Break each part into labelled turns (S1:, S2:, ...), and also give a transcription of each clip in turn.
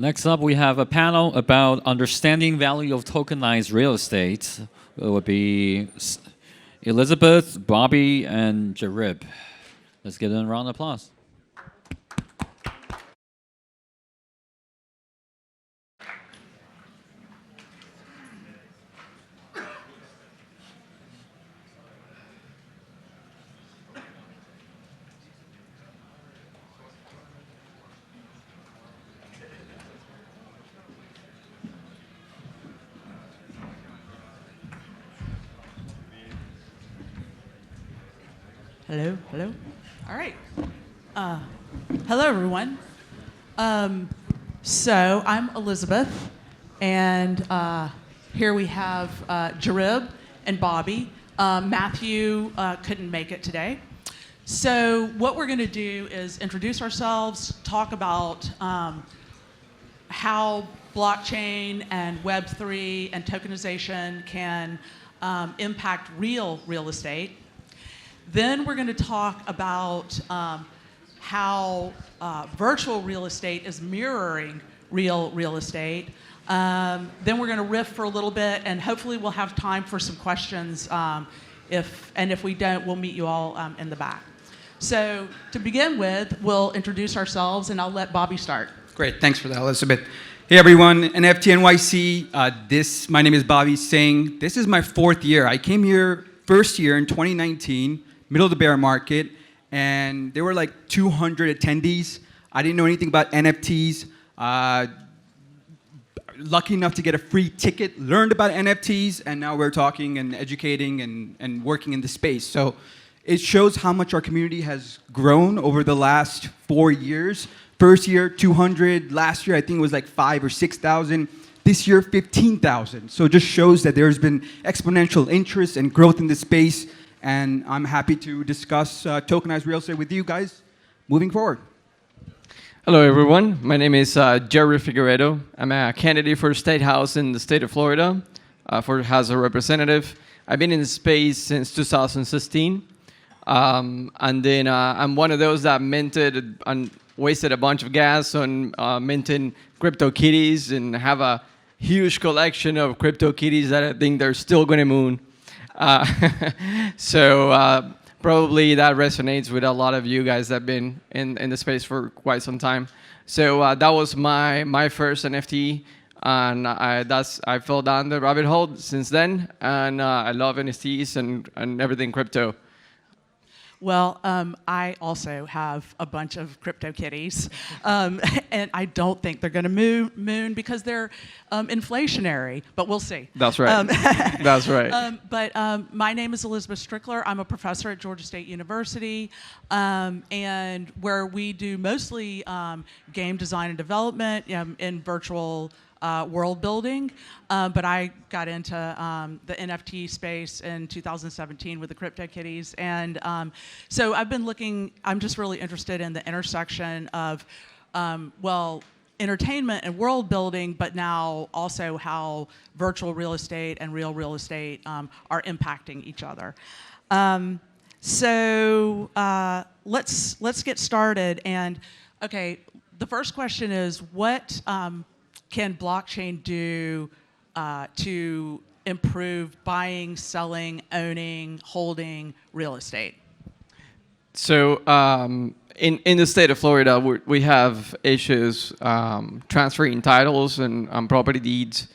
S1: Next up, we have a panel about understanding value of tokenized real estate. It would be Elizabeth, Bobby, and Jarib. Let's give them a round of applause.
S2: Hello, hello. All right. Hello, everyone. So I'm Elizabeth, and here we have Jarib and Bobby. Mathieu couldn't make it today. So what we're going to do is introduce ourselves, talk about how blockchain and Web3 and tokenization can impact real estate. Then we're going to talk about how virtual real estate is mirroring real estate. Then we're going to riff for a little bit, and hopefully we'll have time for some questions. If we don't, we'll meet you all in the back. So to begin with, we'll introduce ourselves, and I'll let Bobby start.
S3: Great, thanks for that, Elizabeth. Hey everyone, NFT.NYC. My name is Bobby Singh. This is my 4th year. I came here first year in 2019. Middle of the bear market, and there were like 200 attendees. I didn't know anything about NFTs. Lucky enough to get a free ticket, learned about NFTs, and now we're talking and educating and working in the space. So it shows how much our community has grown over the last 4 years. First year, 200. Last year, I think it was like 5,000 or 6,000. This year, 15,000. So it just shows that there's been exponential interest and growth in the space. And I'm happy to discuss tokenized real estate with you guys moving forward.
S4: Hello, everyone. My name is Jarib Figueredo. I'm a candidate for State House in the state of Florida for House of Representative. I've been in the space since 2016. And then I'm one of those that minted and wasted a bunch of gas on minting crypto kitties and have a huge collection of crypto kitties that I think they're still going to moon. So probably that resonates with a lot of you guys that have been in the space for quite some time. So that was my first NFT, and I fell down the rabbit hole since then, and I love NFTs and everything crypto.
S2: Well, I also have a bunch of crypto kitties, and I don't think they're going to moon because they're inflationary, but we'll see.
S4: That's right. That's right.
S2: But my name is Elizabeth Strickler. I'm a professor at Georgia State University, and where we do mostly game design and development in virtual world building, but I got into the NFT space in 2017 with the CryptoKitties, and so I've been looking. I'm just really interested in the intersection of, entertainment and world building, but now also how virtual real estate and real estate are impacting each other. So let's get started. And okay, the first question is what can blockchain do to improve buying, selling, owning, holding real estate?
S4: So in the state of Florida, we have issues transferring titles and property deeds.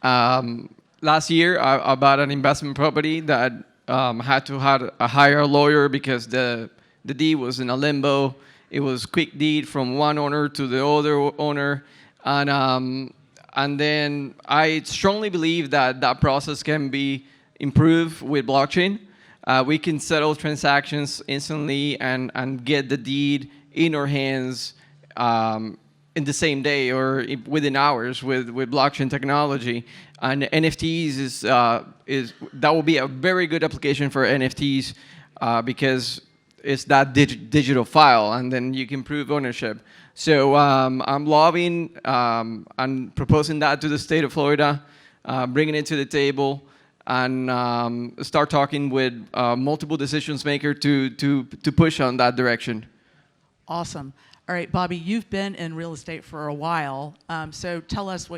S4: Last year, I bought an investment property that had to hire a lawyer because the deed was in a limbo. It was quick deed from one owner to the other owner. And then I strongly believe that process can be improved with blockchain. We can settle transactions instantly and get the deed in our hands in the same day or within hours with blockchain technology. And NFTs is that will be a very good application for NFTs because it's that digital file, and then you can prove ownership. So I'm lobbying and proposing that to the state of Florida, bringing it to the table, and start talking with multiple decisions makers to push on that direction.
S2: Awesome. All right, Bobby, you've been in real estate for a while, so tell us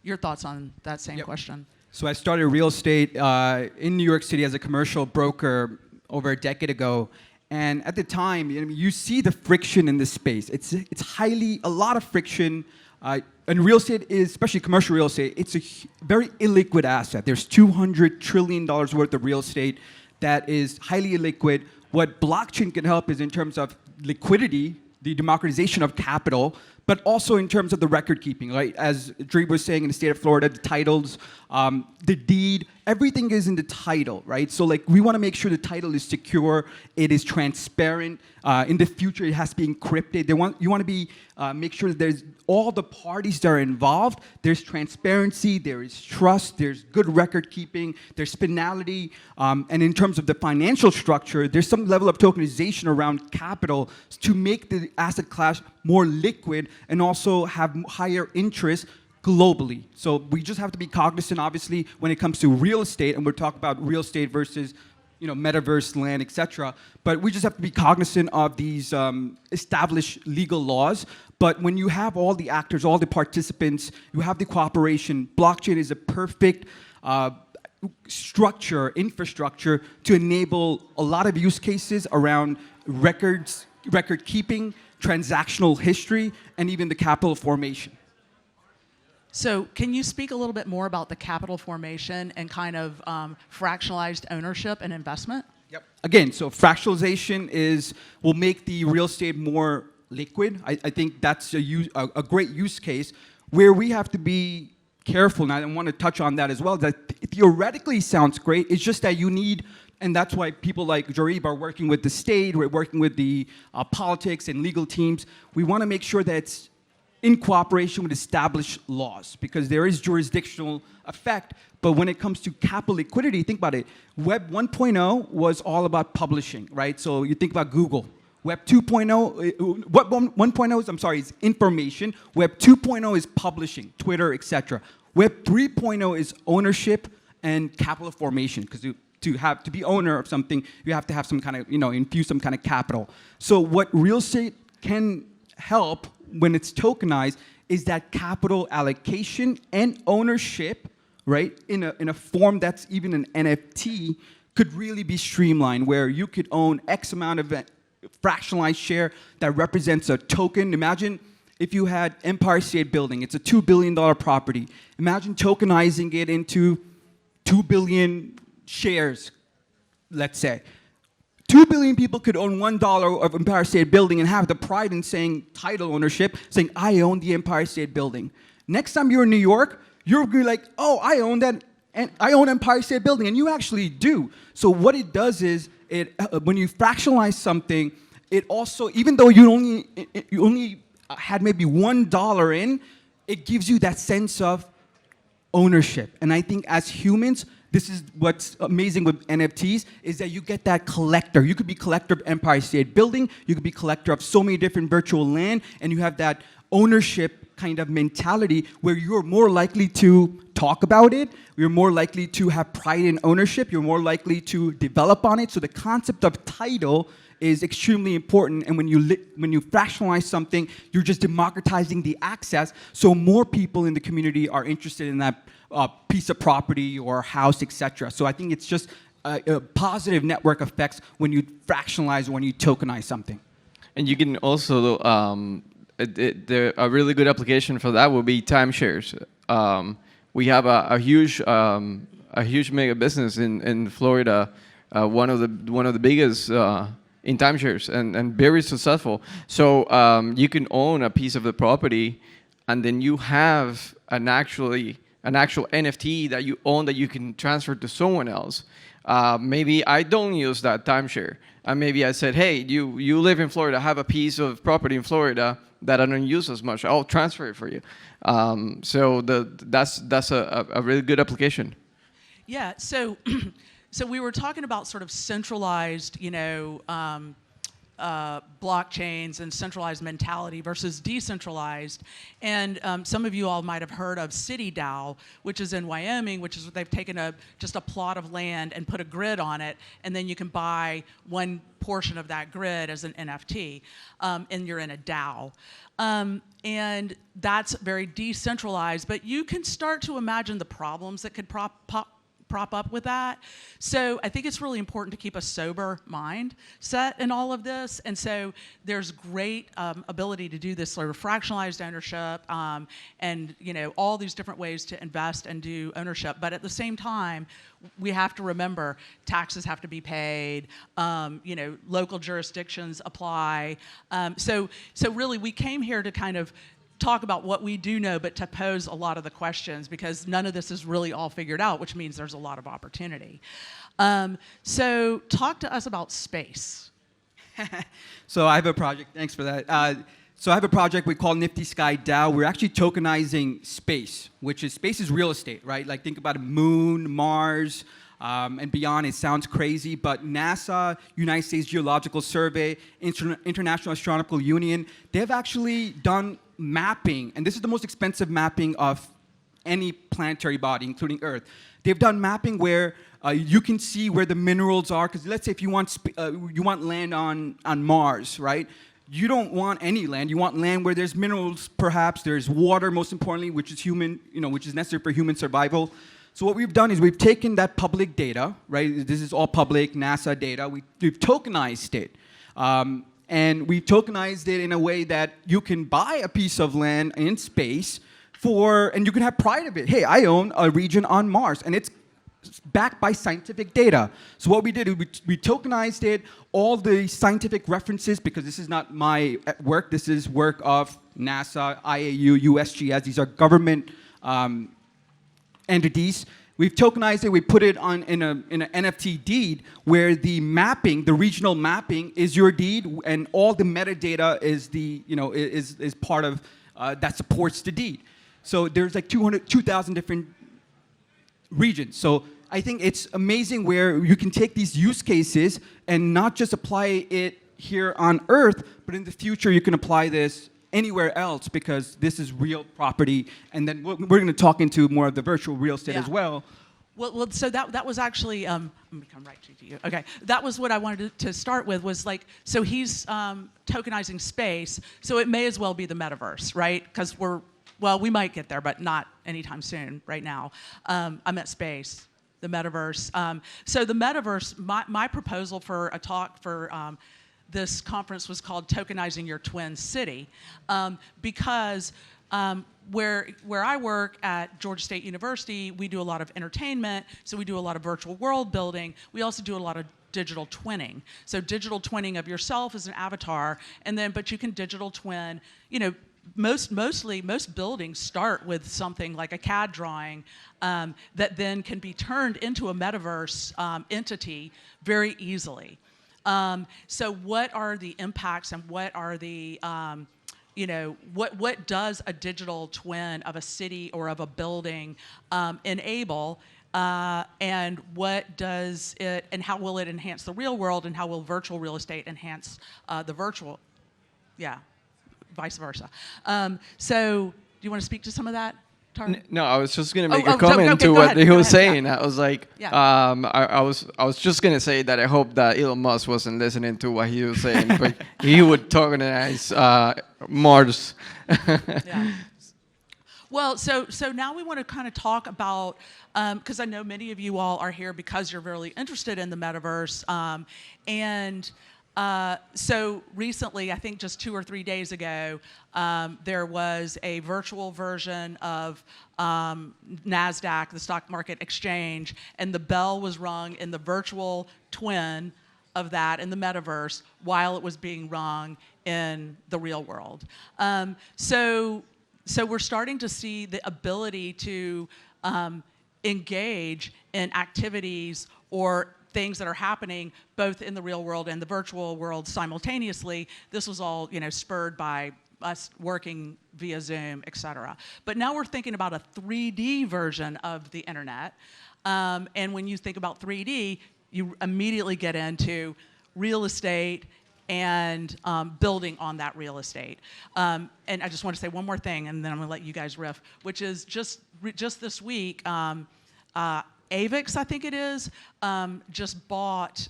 S2: your thoughts on that same question.
S3: So I started real estate in New York City as a commercial broker over a decade ago. And at the time, you see the friction in this space. It's a lot of friction. And real estate is, especially commercial real estate, it's a very illiquid asset. There's $200 trillion worth of real estate that is highly illiquid. What blockchain can help is in terms of liquidity, the democratization of capital, but also in terms of the record keeping, right? As Jarib was saying, in the state of Florida, the titles, the deed, everything is in the title, right? So like we want to make sure the title is secure, it is transparent. In the future, it has to be encrypted. You want to be make sure that there's all the parties that are involved. There's transparency, there is trust, there's good record keeping, there's finality, and in terms of the financial structure, there's some level of tokenization around capital to make the asset class more liquid and also have higher interest globally. So we just have to be cognizant, obviously, when it comes to real estate, and we're talking about real estate versus metaverse land, etc. But we just have to be cognizant of these established legal laws. But when you have all the actors, all the participants, you have the cooperation, blockchain is a perfect infrastructure to enable a lot of use cases around record keeping, transactional history, and even the capital formation.
S2: So can you speak a little bit more about the capital formation and kind of fractionalized ownership and investment?
S3: Yep. Again, so fractionalization will make the real estate more liquid. I think that's a great use case where we have to be careful, and I want to touch on that as well, that theoretically sounds great, it's just that you need, and that's why people like Jarib are working with the state, we're working with the politics and legal teams. We want to make sure that it's in cooperation with established laws, because there is jurisdictional effect. But when it comes to capital liquidity, think about it. Web 1.0 was all about publishing, right? So you think about Google. Web 2.0, Web 1.0 is information. Web 2.0 is publishing, Twitter, etc. Web 3.0 is ownership and capital formation, because to be owner of something, you have to have some kind of, infuse some kind of capital. So what real estate can help when it's tokenized is that capital allocation and ownership, right, in a form that's even an NFT, could really be streamlined, where you could own X amount of fractionalized share that represents a token. Imagine if you had Empire State Building, it's a $2 billion property. Imagine tokenizing it into 2 billion shares, let's say. 2 billion people could own $1 of Empire State Building and have the pride in saying title ownership, saying, I own the Empire State Building. Next time you're in New York, you're going to be like, oh, I own that, and I own Empire State Building, and you actually do. So what it does is, when you fractionalize something, it also, even though you only had maybe $1 in, it gives you that sense of ownership. And I think as humans, this is what's amazing with NFTs, is that you get that collector. You could be collector of Empire State Building, you could be collector of so many different virtual land, and you have that ownership kind of mentality where you're more likely to talk about it, you're more likely to have pride in ownership, you're more likely to develop on it. So the concept of title is extremely important, and when you fractionalize something, you're just democratizing the access, so more people in the community are interested in that piece of property or house, etc. So I think it's just a positive network effects when you fractionalize, when you tokenize something. And
S4: you can also, a really good application for that would be timeshares. We have a huge mega business in Florida, one of the biggest in timeshares, and very successful. So you can own a piece of the property, and then you have an actual NFT that you own that you can transfer to someone else. Maybe I don't use that timeshare, and maybe I said, hey, you live in Florida, have a piece of property in Florida that I don't use as much. I'll transfer it for you. So that's a really good application.
S2: Yeah. So we were talking about sort of centralized, blockchains and centralized mentality versus decentralized. And some of you all might have heard of CityDAO, which is in Wyoming, which is they've taken just a plot of land and put a grid on it, and then you can buy one portion of that grid as an NFT, and you're in a DAO. And that's very decentralized, but you can start to imagine the problems that could prop up with that. So I think it's really important to keep a sober mind set in all of this. And so there's great ability to do this sort of fractionalized ownership and all these different ways to invest and do ownership. But at the same time, we have to remember taxes have to be paid. Local jurisdictions apply. So really, we came here to kind of talk about what we do know, but to pose a lot of the questions, because none of this is really all figured out, which means there's a lot of opportunity. So talk to us about space.
S3: So I have a project, thanks for that. So I have a project we call Nifty Sky DAO. We're actually tokenizing space, which is space is real estate, right? Like think about a moon, Mars, and beyond. It sounds crazy, but NASA, United States Geological Survey, International Astronomical Union, they've actually done mapping, and this is the most expensive mapping of any planetary body, including Earth. They've done mapping where you can see where the minerals are, because let's say if you want land on Mars, right? You don't want any land. You want land where there's minerals, perhaps there's water, most importantly, which is human, which is necessary for human survival. So what we've done is we've taken that public data, right? This is all public NASA data. We've tokenized it. And we tokenized it in a way that you can buy a piece of land in space and you can have pride of it. Hey, I own a region on Mars, and it's backed by scientific data. So what we did is we tokenized it, all the scientific references, because this is not my work, this is work of NASA, IAU, USGS. These are government entities. We've tokenized it. We put it in an NFT deed where the mapping, the regional mapping, is your deed, and all the metadata is is part of that supports the deed. So there's like 2,000 different regions. So I think it's amazing where you can take these use cases and not just apply it here on Earth, but in the future you can apply this anywhere else, because this is real property. And then we're going to talk into more of the virtual real estate as well.
S2: Well, so that was actually, I'm going to come right to you. Okay, that was what I wanted to start with, was like, so he's tokenizing space, so it may as well be the metaverse, right? Because we might get there, but not anytime soon right now. I meant space, the metaverse. So the metaverse, my proposal for a talk for this conference was called Tokenizing Your Twin City, because where I work at Georgia State University, we do a lot of entertainment, so we do a lot of virtual world building. We also do a lot of digital twinning. So digital twinning of yourself as an avatar, but you can digital twin, most buildings start with something like a CAD drawing that then can be turned into a metaverse entity very easily. So what are the impacts, and what are the, what does a digital twin of a city or of a building enable, and what does it, and how will it enhance the real world, and how will virtual real estate enhance the virtual, vice versa. So do you want to speak to some of that?
S4: No, I was just gonna make a comment to what he was saying. I was like, I was just gonna say that I hope that Elon Musk wasn't listening to what he was saying, but he would tokenize Mars.
S2: Well, so now we want to kind of talk about, because I know many of you all are here because you're really interested in the metaverse, so recently, I think just 2 or 3 days ago, there was a virtual version of NASDAQ, the stock market exchange, and the bell was rung in the virtual twin of that in the metaverse while it was being rung in the real world. So we're starting to see the ability to engage in activities or things that are happening both in the real world and the virtual world simultaneously. This was all, spurred by us working via Zoom, et cetera. But now we're thinking about a 3D version of the internet. And when you think about 3D, you immediately get into real estate and building on that real estate. And I just want to say one more thing, and then I'm going to let you guys riff, which is just this week, Avix, I think it is, just bought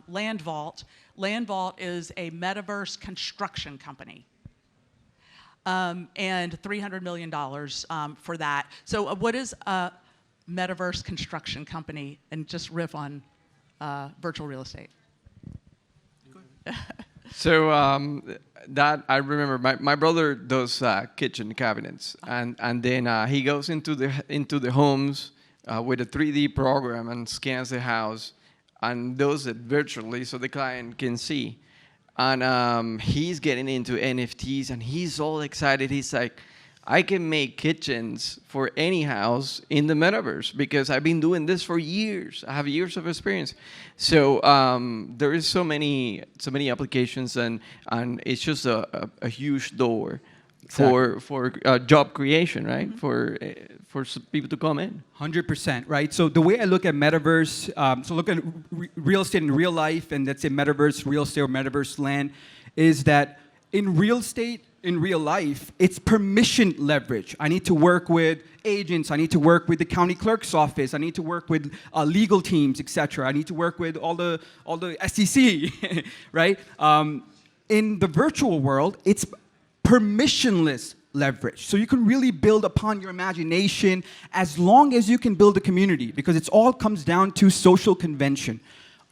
S2: Land Vault. Land Vault is a metaverse construction company. And $300 million for that. So what is a metaverse construction company? And just riff on virtual real estate.
S4: So that I remember, my brother does kitchen cabinets, and then he goes into the homes with a 3D program and scans the house and does it virtually so the client can see. And he's getting into NFTs, and he's all excited. He's like, I can make kitchens for any house in the metaverse because I've been doing this for years. I have years of experience. So there is so many applications, and it's just a huge door for job creation, right? Mm-hmm. For people to come in.
S3: 100%, right? So the way I look at metaverse, so look at real estate in real life, and let's say metaverse, real estate, or metaverse land, is that in real estate, in real life, it's permission leverage. I need to work with agents. I need to work with the county clerk's office. I need to work with legal teams, etc. I need to work with all the SEC, right? In the virtual world, it's permissionless leverage. So you can really build upon your imagination as long as you can build a community, because it all comes down to social convention.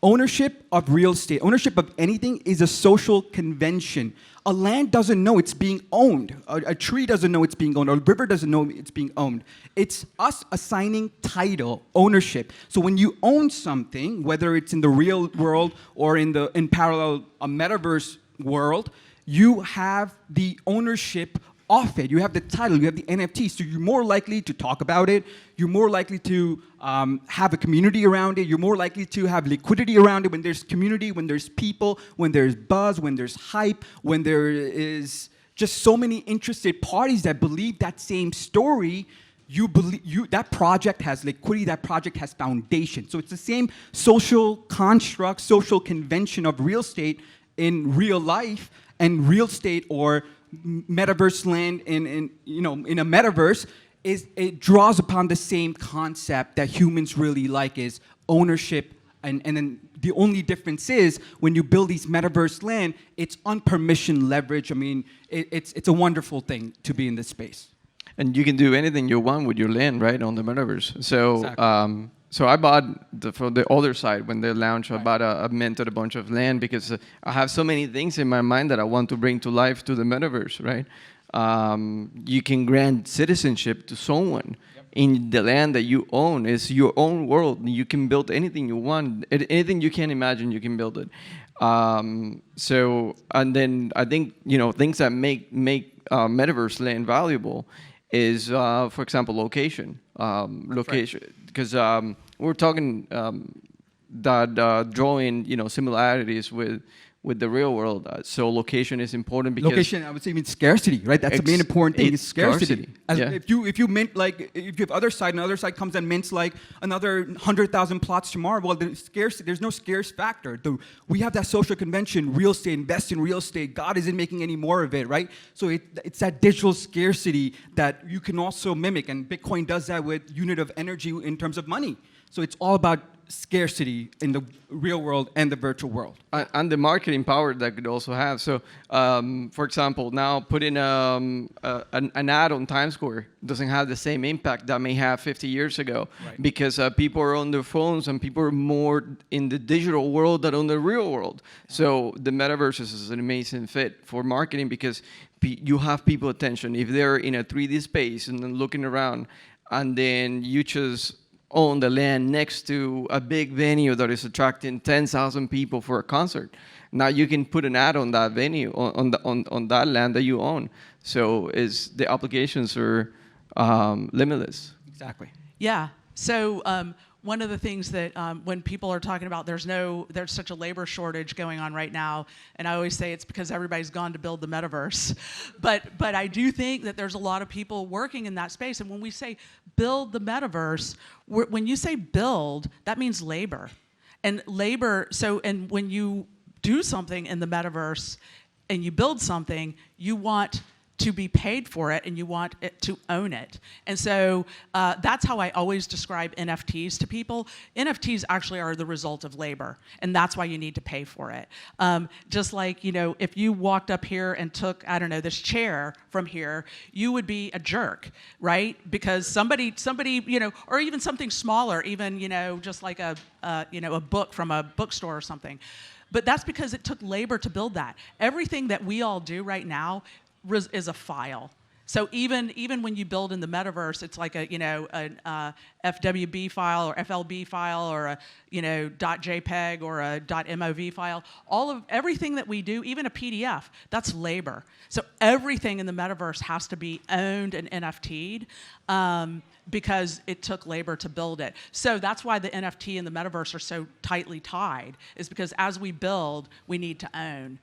S3: Ownership of real estate, ownership of anything is a social convention. A land doesn't know it's being owned. A tree doesn't know it's being owned. A river doesn't know it's being owned. It's us assigning title, ownership. So when you own something, whether it's in the real world or in parallel a metaverse world, you have the ownership of it. You have the title, you have the NFT, so you're more likely to talk about it, you're more likely to have a community around it, you're more likely to have liquidity around it when there's community, when there's people, when there's buzz, when there's hype, when there is just so many interested parties that believe that same story. You believe that project has liquidity, that project has foundation. So it's the same social construct, social convention of real estate in real life, and real estate or metaverse land in a metaverse it draws upon the same concept that humans really like, is ownership, and then the only difference is when you build these metaverse land, it's unpermissioned leverage. I mean, it's a wonderful thing to be in this space.
S4: And you can do anything you want with your land, right, on the metaverse. So
S3: exactly.
S4: So I bought from the other side when they launched. Right. I bought I minted a bunch of land because I have so many things in my mind that I want to bring to life to the metaverse, right? You can grant citizenship to someone. Yep. In the land that you own. It's your own world. You can build anything you want. Anything you can imagine, you can build it. So, and then I think, things that make metaverse land valuable is, for example, location. Location. Right. Because we're talking that drawing, similarities with the real world. So location is important because
S3: location, I would say, means scarcity, right? That's the main important thing. Is scarcity.
S4: Yeah.
S3: If you mint if you have other side, and the other side comes and mints like another 100,000 plots tomorrow, well, there's no scarce factor. We have that social convention, real estate, invest in real estate. God isn't making any more of it, right? So it's that digital scarcity that you can also mimic, and Bitcoin does that with unit of energy in terms of money. So it's all about scarcity in the real world and the virtual world.
S4: And the marketing power that could also have. So, for example, now putting an ad on Times Square doesn't have the same impact that may have 50 years ago. Right. Because people are on their phones and people are more in the digital world than on the real world. So the metaverse is an amazing fit for marketing because you have people attention. If they're in a 3D space and then looking around, and then you just own the land next to a big venue that is attracting 10,000 people for a concert. Now you can put an ad on that venue, on that land that you own. So the applications are limitless.
S3: Exactly.
S2: Yeah. So one of the things that when people are talking about there's such a labor shortage going on right now, and I always say it's because everybody's gone to build the metaverse. But I do think that there's a lot of people working in that space. And when we say build the metaverse, when you say build, that means labor. And labor, and when you do something in the metaverse and you build something, you want to be paid for it and you want it to own it. And so that's how I always describe NFTs to people. NFTs actually are the result of labor, and that's why you need to pay for it. Just like, you know, if you walked up here and took, I don't know, this chair from here, you would be a jerk, right? Because somebody, you know, or even something smaller, even, you know, just like a book from a bookstore or something. But that's because it took labor to build that. Everything that we all do right now is a file. So even when you build in the metaverse, it's like a, you know, an FWB file or FLB file or a, you know, .jpeg or a .mov file. Everything that we do, even a PDF, that's labor. So everything in the metaverse has to be owned and NFT'd because it took labor to build it. So that's why the NFT and the metaverse are so tightly tied, is because as we build, we need to own.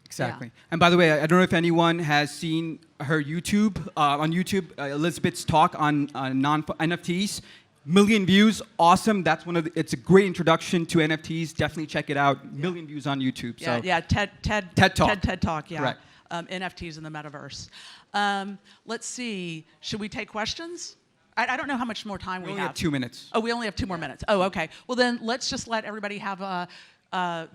S3: Exactly.
S2: Yeah.
S3: And by the way, I don't know if anyone has seen her YouTube, on YouTube, Elizabeth's talk on non-NFTs. Million views, awesome. That's it's a great introduction to NFTs. Definitely check it out. Million views on YouTube.
S2: Yeah,
S3: so.
S2: yeah, TED Talk. TED Talk, yeah.
S3: Correct.
S2: NFTs in the metaverse. Let's see, should we take questions? I don't know how much more time we
S3: only
S2: have.
S3: have 2 minutes.
S2: Oh, we only have 2 more minutes. Oh, okay. Well, then let's just let everybody have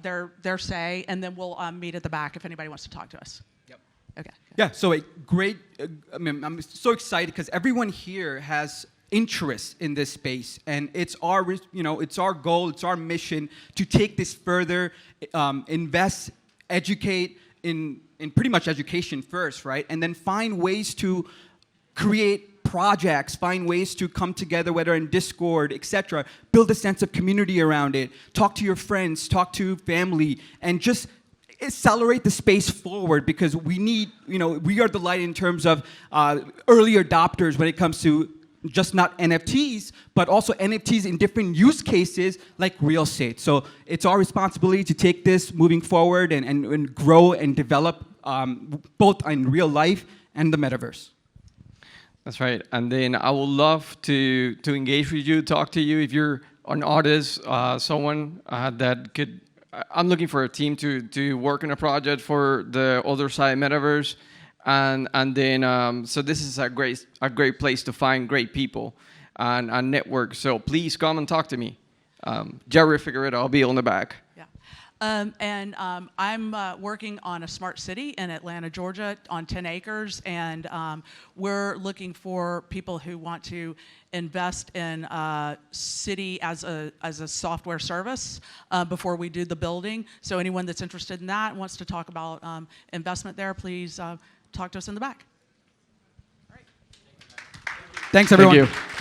S2: their say, and then we'll meet at the back if anybody wants to talk to us.
S3: Yep.
S2: Okay.
S3: Yeah, so a great, I mean, I'm so excited because everyone here has interest in this space, and it's our, you know, it's our goal, it's our mission to take this further, invest, educate in pretty much education first, right? And then find ways to create projects, find ways to come together, whether in Discord, etc. Build a sense of community around it. Talk to your friends, talk to family, and just accelerate the space forward, because we need, you know, we are the light in terms of early adopters when it comes to just not NFTs, but also NFTs in different use cases like real estate. So it's our responsibility to take this moving forward and grow and develop both in real life and the metaverse.
S4: That's right. And then I would love to engage with you, talk to you if you're an artist, someone that could. I'm looking for a team to work on a project for the other side metaverse, and then so this is a great place to find great people and network. So please come and talk to me. Jarib Figueredo, I'll be on the back.
S2: Yeah. I'm working on a smart city in Atlanta, Georgia, on 10 acres, and we're looking for people who want to invest in a city as a software service before we do the building. So anyone that's interested in that, wants to talk about investment there, please talk to us in the back.
S3: Thanks, everyone.
S4: Thank you.